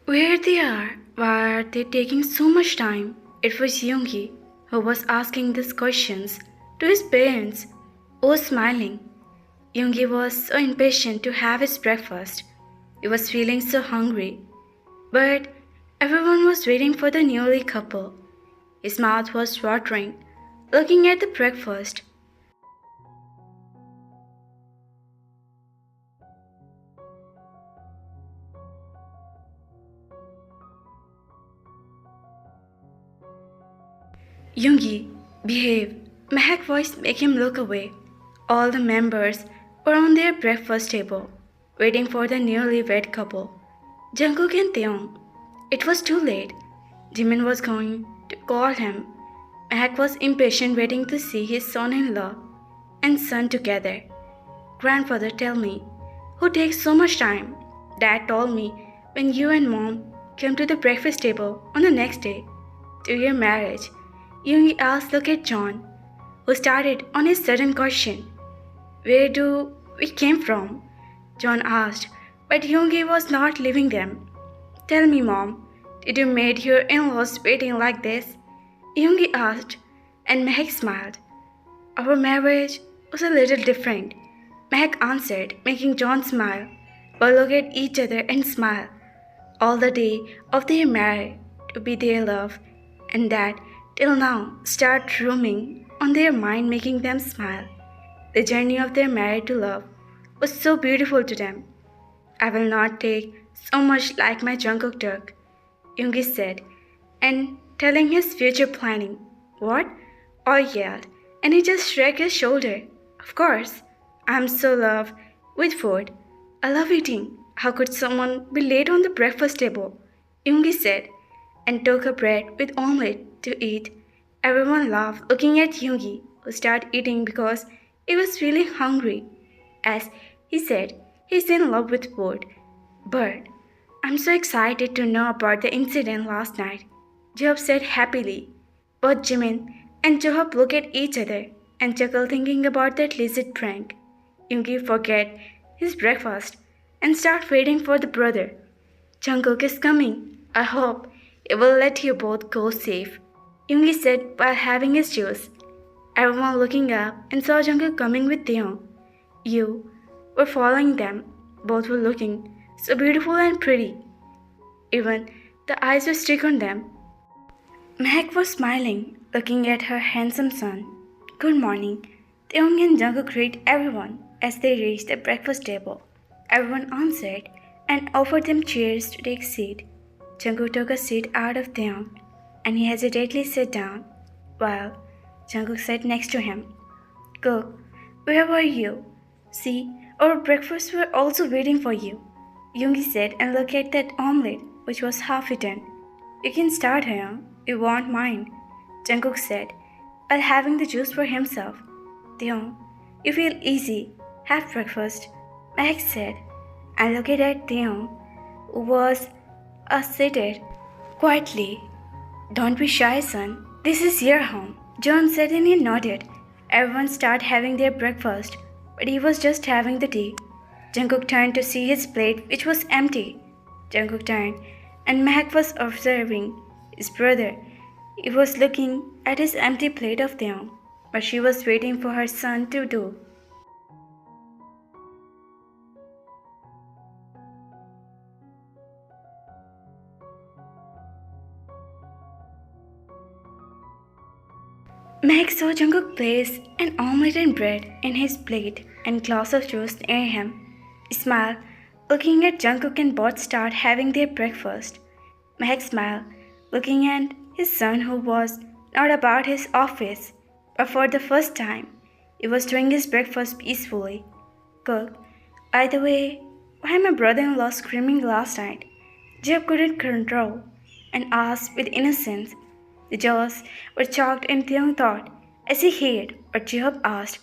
Where they are? Why are they taking so much time? It was Yoongi who was asking these questions to his parents, who was smiling. Yoongi was so impatient to have his breakfast. He was feeling so hungry. But everyone was waiting for the newly couple. His mouth was watering, looking at the breakfast. Yoongi, behave. Mehak voice make him look away. All the members were on their breakfast table, waiting for the newlywed couple, Jungkook and Taehyung. It was too late. Jimin was going to call him. Mehak was impatient waiting to see his son-in-law and son together. Grandfather, tell me, who takes so much time? Dad told me when you and mom came to the breakfast table on the next day to your marriage. Yoongi asked, look at John, who started on his sudden question. Where do we came from? John asked, but Yoongi was not leaving them. Tell me, Mom, did you make your in-laws waiting like this? Yoongi asked, and Mehak smiled. Our marriage was a little different. Mehak answered, making John smile, but look at each other and smile. All the day of their marriage to be their love, and that till now start roaming on their mind, making them smile. The journey of their marriage to love was so beautiful to them. I will not take so much like my Jungkook took, Yoongi said, and telling his future planning. What? I yelled, and he just shrugged his shoulder. Of course, I'm so love with food. I love eating. How could someone be late on the breakfast table? Yoongi said, and took a bread with omelette to eat. Everyone laughed, looking at Yoongi, who started eating because he was feeling hungry. As he said, he's in love with food. But I'm so excited to know about the incident last night, Job said happily. Both Jimin and Johab looked at each other and chuckled thinking about that lizard prank. Yoongi forget his breakfast and start waiting for the brother. Jungkook is coming. I hope he will let you both go safe, Yoongi said while having his juice. Everyone looking up and saw Jungkook coming with Taehyung. You were following them. Both were looking so beautiful and pretty. Even the eyes were stuck on them. Mehak was smiling, looking at her handsome son. Good morning. Taehyung and Jungkook greeted everyone as they reached the breakfast table. Everyone answered and offered them chairs to take a seat. Jungkook took a seat out of Taehyung, and he hesitantly sat down, while Jungkook sat next to him. Cook, where were you? See, our breakfasts were also waiting for you, Yoongi said and looked at that omelette, which was half eaten. You can start, Taehyung. You won't mind, Jungkook said, while having the juice for himself. Taehyung, you feel easy. Have breakfast, Mehak said, and looked at Taehyung, who was seated quietly. Don't be shy, son. This is your home, John said and he nodded. Everyone started having their breakfast, but he was just having the tea. Jungkook turned to see his plate, which was empty. Jungkook turned, and Mehak was observing his brother. He was looking at his empty plate of Taehyung, but she was waiting for her son to do. Meg saw Jungkook place an omelette and bread in his plate and glass of juice near him. He smiled, looking at Jungkook and both started having their breakfast. Meg smiled, looking at his son who was not about his office, but for the first time, he was doing his breakfast peacefully. Cook, by the way, why my brother-in-law screaming last night? Jeb couldn't control and asked with innocence. The jaws were chalked in Taehyung thought as he heard what Jehob asked.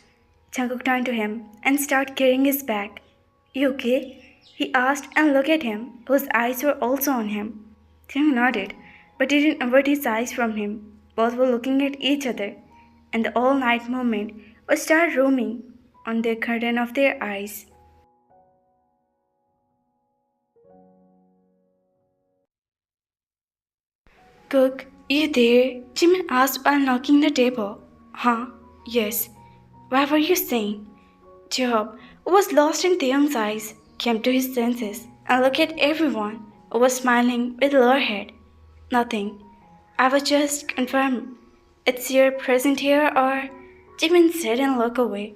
Jungkook turned to him and started carrying his bag. You okay? He asked and looked at him, whose eyes were also on him. Taehyung nodded, but didn't avert his eyes from him. Both were looking at each other, and the all-night moment would start roaming on the curtain of their eyes. Cook, you there? Jimin asked while knocking the table. Huh? Yes. What were you saying? Job, who was lost in Taeyong's eyes, came to his senses and looked at everyone who was smiling with lower head. Nothing. I was just confirmed. It's your present here or... Jimin said and looked away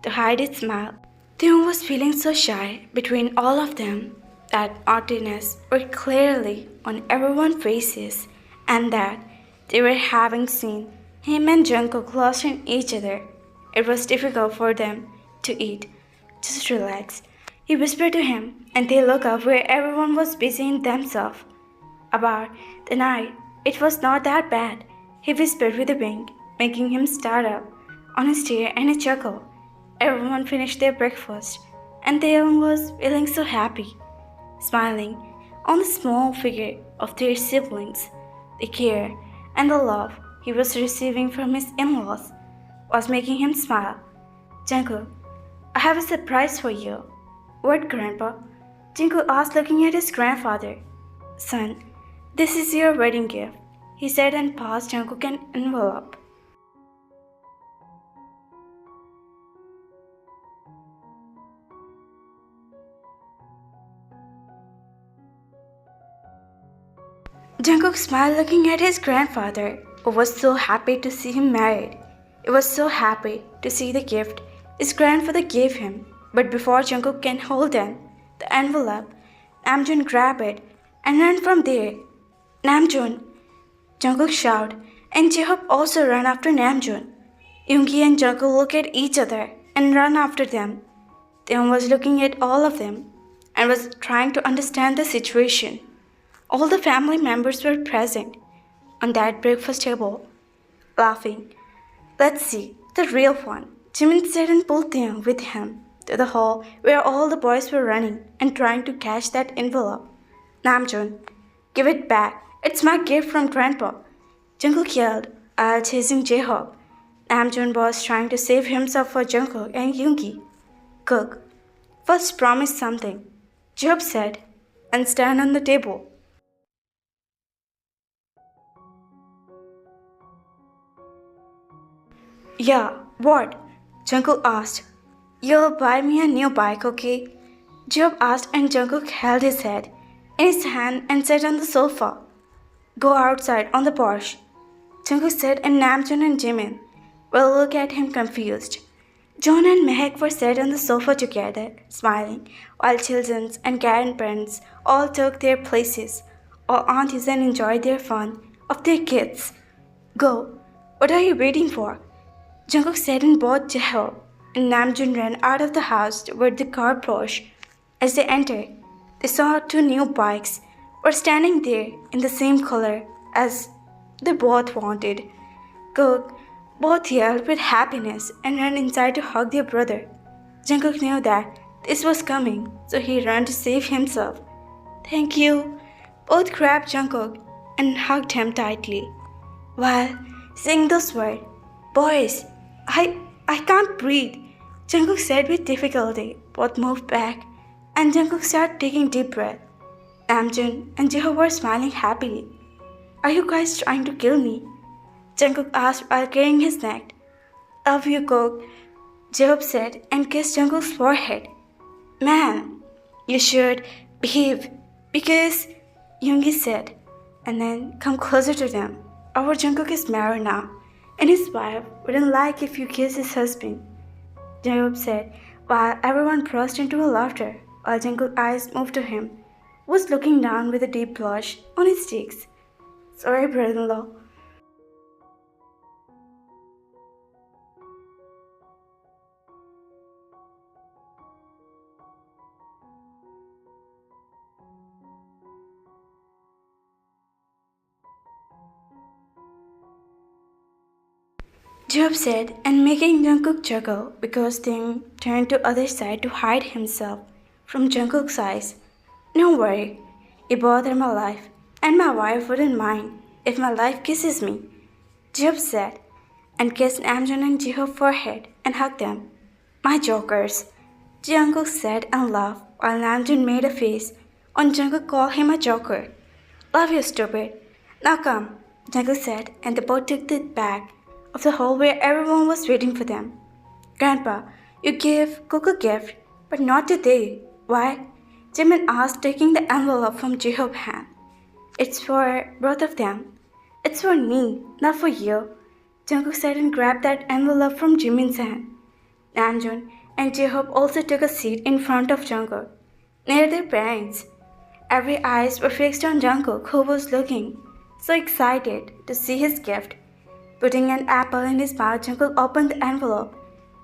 to hide his smile. Taeyong was feeling so shy between all of them that oddness were clearly on everyone's faces and that they were having seen him and Jungkook lost in each other. It was difficult for them to eat. Just relax, he whispered to him, and they looked up where everyone was busy in themselves. About the night, it was not that bad, he whispered with a wink, making him start up on his chair and a chuckle. Everyone finished their breakfast, and Taeyong was feeling so happy, smiling on the small figure of their siblings. The care and the love he was receiving from his in-laws was making him smile. Jungkook, I have a surprise for you. What, Grandpa? Jungkook asked, looking at his grandfather. Son, this is your wedding gift, he said and passed Jungkook an envelope. Jungkook smiled, looking at his grandfather, who was so happy to see him married. He was so happy to see the gift his grandfather gave him. But before Jungkook can hold on the envelope, Namjoon grabbed it and ran from there. Namjoon! Jungkook shouted, and Jaehoop also ran after Namjoon. Yoongi and Jungkook looked at each other and ran after them. Taeyong was looking at all of them and was trying to understand the situation. All the family members were present on that breakfast table, laughing. Let's see, the real one, Jimin said and pulled Taeyong with him to the hall where all the boys were running and trying to catch that envelope. Namjoon, give it back. It's my gift from Grandpa. Jungkook yelled, chasing Jaehoop. Namjoon was trying to save himself for Jungkook and Yoongi. Cook, first promise something, Jaehoop said, and stand on the table. Yeah, what? Jungkook asked. You'll buy me a new bike, okay? Jaehoop asked and Jungkook held his head in his hand and sat on the sofa. Go outside on the porch, Jungkook said, and Namjoon and Jimin will look at him confused. John and Mehek were sat on the sofa together, smiling, while children and grandparents all took their places, or aunties and enjoyed their fun of their kids. Go, what are you waiting for? Jungkook said and both Jaehoop and Namjoon ran out of the house toward the car porch. As they entered, they saw two new bikes were standing there in the same color as they both wanted. Cook both yelled with happiness and ran inside to hug their brother. Jungkook knew that this was coming, so he ran to save himself. Thank you. Both grabbed Jungkook and hugged him tightly, while saying those words, Boys, I can't breathe, Jungkook said with difficulty. Both moved back, and Jungkook started taking deep breath. Namjoon and Jaehoop were smiling happily. Are you guys trying to kill me? Jungkook asked while carrying his neck. Love you, Cook, Jaehoop said and kissed Jungkook's forehead. Man, you should behave, because Yoongi said, and then come closer to them. Our Jungkook is married now, and his wife wouldn't like if you kiss his husband, Jaehoop said, while everyone burst into a laughter, while Jungkook's eyes moved to him, who was looking down with a deep blush on his cheeks. Sorry, brother-in-law. Jaehoop said, and making Jungkook chuckle because Taeyong turned to other side to hide himself from Jungkook's eyes. Don't worry, you both are my life, and my wife wouldn't mind if my life kisses me, Jaehoop said, and kissed Namjoon and Jaehoop's forehead and hugged them. My jokers, Jungkook said and laughed while Namjoon made a face on Jungkook called him a joker. Love you, stupid. Now come, Jungkook said, and they both took the back of the hall where everyone was waiting for them. Grandpa, you gave Cook a gift, but not today. Why? Jimin asked, taking the envelope from Jihope's hand. It's for both of them. It's for me, not for you. Jungkook said and grabbed that envelope from Jimin's hand. Namjoon and Jihope also took a seat in front of Jungkook, near their parents. Every eyes were fixed on Jungkook, who was looking so excited to see his gift. Putting an apple in his mouth, Jungkook opened the envelope,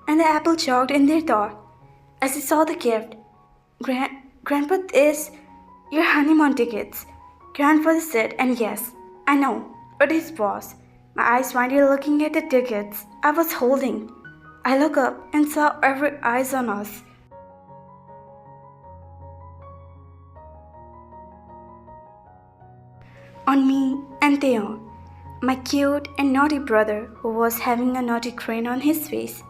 and the apple choked in their throat as he saw the gift. Grandpa, this, your honeymoon tickets. Grandfather said, and yes, I know, but it was. My eyes winded looking at the tickets I was holding. I looked up and saw every eyes on us. On me and Taeyoung, my cute and naughty brother who was having a naughty grin on his face,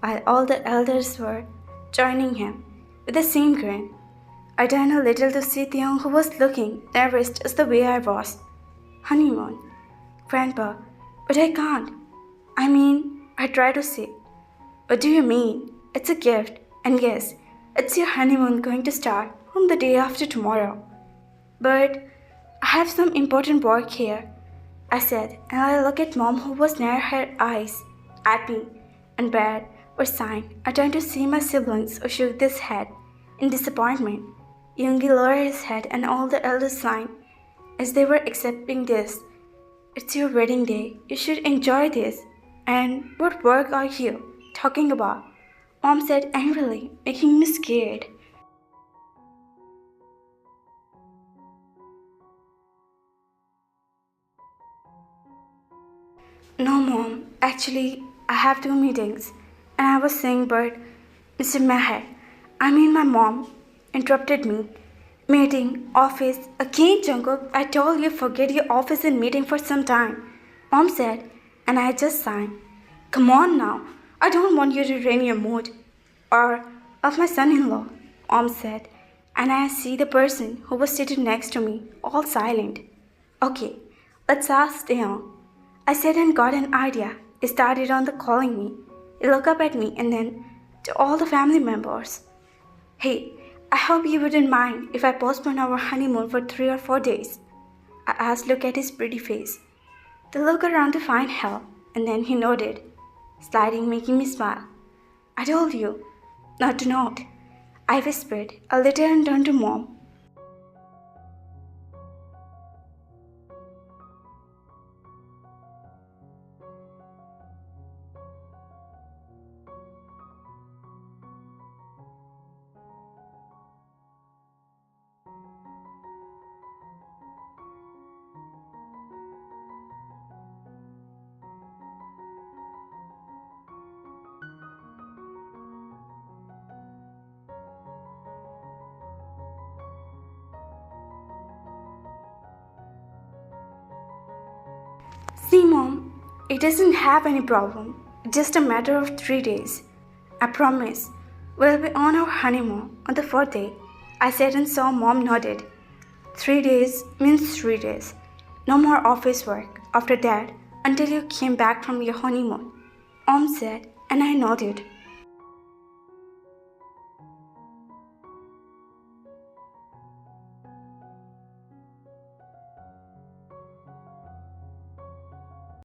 while all the elders were joining him with the same grin. I turned a little to see Taeyoung, who was looking nervous just the way I was. Honeymoon, Grandpa, but I can't. I try to say. What do you mean? It's a gift, and yes, it's your honeymoon going to start on the day after tomorrow. But I have some important work here, I said, and I looked at Mom, who was near her eyes at me, and bad or sign. I turned to see my siblings, who shook their head in disappointment. Yoongi lowered his head, and all the elders sighed as they were accepting this. It's your wedding day. You should enjoy this. And what work are you talking about? Mom said angrily, making me scared. No, Mom. Actually, I have 2 meetings. And I was saying, but Mr. Meher, my mom, interrupted me. Meeting, office, again, Jungkook. I told you forget your office and meeting for some time. Mom said, and I just signed. Come on now. I don't want you to ruin your mood. Or of my son-in-law, Mom said. And I see the person who was sitting next to me, all silent. Okay, let's ask Taeyoung. I said and got an idea. He started on the calling me. He looked up at me and then to all the family members. Hey, I hope you wouldn't mind if I postpone our honeymoon for 3 or 4 days. I asked, look at his pretty face. The look around to find help, and then he nodded, sliding, making me smile. I told you not to nod. I whispered a little and turned to Mom. See, Mom, it doesn't have any problem. It's just a matter of 3 days. I promise. We'll be on our honeymoon on the 4th day. I said and saw Mom nodded. 3 days means 3 days. No more office work after that until you came back from your honeymoon. Mom said, and I nodded.